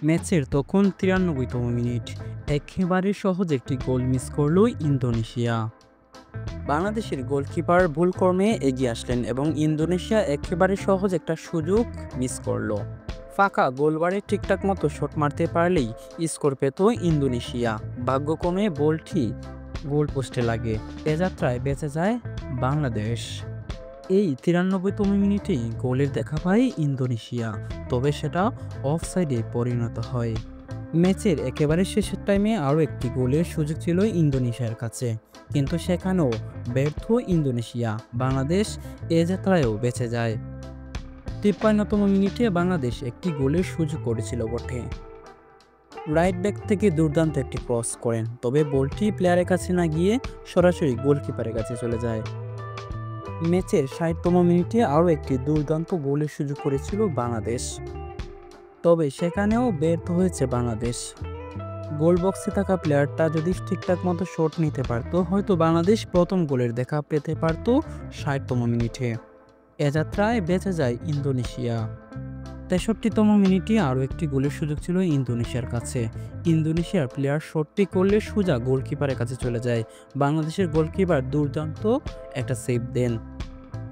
ম্যাচের তখন ৯৩তম মিনিট। একেবারে সহজ একটি গোল মিস করল ইন্দোনেশিয়া। বাংলাদেশের গোলকিপার ভুলক্রমে এগিয়ে আসলেন এবং ইন্দোনেশিয়া একেবারে সহজ একটা সুযোগ মিস করলো। ফাঁকা গোলবারে ঠিকঠাক মতো শট মারতে পারলেই স্কোর পেত ইন্দোনেশিয়া। ভাগ্যক্রমে বলটি গোল পোস্টে লাগে। এ যাত্রায় বেঁচে যায় বাংলাদেশ। এই ৯৩তম মিনিটেই গোলের দেখা পায় ইন্দোনেশিয়া, তবে সেটা অফসাইডে পরিণত হয়। ম্যাচের একেবারে শেষের টাইমে আরও একটি গোলের সুযোগ ছিল ইন্দোনেশিয়ার কাছে, কিন্তু সেখানেও ব্যর্থ ইন্দোনেশিয়া। বাংলাদেশ এ যাত্রায়ও বেঁচে যায়। ৫৩তম মিনিটে বাংলাদেশ একটি গোলের সুযোগ করেছিল বটে। রাইট ব্যাক থেকে দুর্দান্ত একটি ক্রস করেন, তবে বলটি প্লেয়ারের কাছে না গিয়ে সরাসরি গোলকিপারের কাছে চলে যায়। ম্যাচের ৬০তম মিনিটে আরও একটি দুর্দান্ত গোলের সুযোগ করেছিল বাংলাদেশ, তবে সেখানেও ব্যর্থ হয়েছে বাংলাদেশ। গোল বক্সে থাকা প্লেয়ারটা যদি ঠিকঠাক মতো শট নিতে পারতো, হয়তো বাংলাদেশ প্রথম গোলের দেখা পেতে পারত ৬০তম মিনিটে। এ যাত্রায় বেঁচে যায় ইন্দোনেশিয়া। ৬৩তম মিনিটে আরও একটি গোলের সুযোগ ছিল ইন্দোনেশিয়ার কাছে। ইন্দোনেশিয়ার প্লেয়ার শটটি করলে সোজা গোলকিপারের কাছে চলে যায়। বাংলাদেশের গোলকিপার দুর্দান্ত একটা সেভ দেন।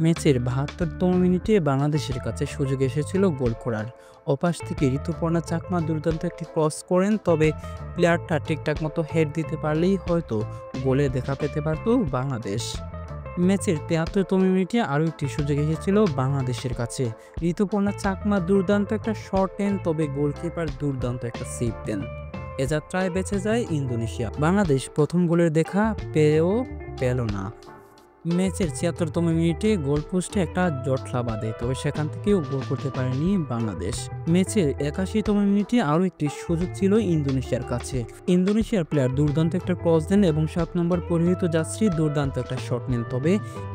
ম্যাচের ৭২তম মিনিটে বাংলাদেশের কাছে সুযোগ এসেছিল গোল করার। ওপাশ থেকে ঋতুপর্ণা চাকমা দুর্দান্ত একটি ক্রস করেন, তবে প্লেয়ারটা ঠিকঠাক মতো হেড দিতে পারলেই হয়তো গোলে দেখা পেতে পারত বাংলাদেশ। ম্যাচের ৭৩তম মিনিটে আরও একটি সুযোগ এসেছিল বাংলাদেশের কাছে। ঋতুপর্ণা চাকমা দুর্দান্ত একটা শট নেন, তবে গোলকিপার দুর্দান্ত একটা সেভ দেন। এ যাত্রায় বেঁচে যায় ইন্দোনেশিয়া। বাংলাদেশ প্রথম গোলের দেখা পেয়েও পেল না। ম্যাচের ৭৬তম মিনিটে গোল পোস্টে একটা জটলা বাঁধে, তবে সেখান থেকেও গোল করতে পারেনি বাংলাদেশ। ম্যাচের ৮১তম মিনিটে আরও একটি সুযোগ ছিল ইন্দোনেশিয়ার কাছে। ইন্দোনেশিয়ার প্লেয়ার দুর্দান্ত একটা ক্রস দেন এবং ৭ নম্বর পরিহিত যাত্রী দুর্দান্ত একটা শট নেন, তবে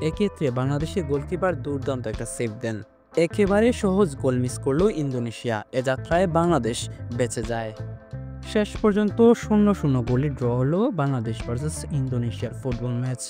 এক্ষেত্রে বাংলাদেশের গোলকিপার দুর্দান্ত একটা সেভ দেন। একেবারে সহজ গোল মিস করল ইন্দোনেশিয়া। এ যাত্রায় বাংলাদেশ বেঁচে যায়। শেষ পর্যন্ত ০-০ গোলে ড্র হলো বাংলাদেশ ভার্সেস ইন্দোনেশিয়ার ফুটবল ম্যাচ।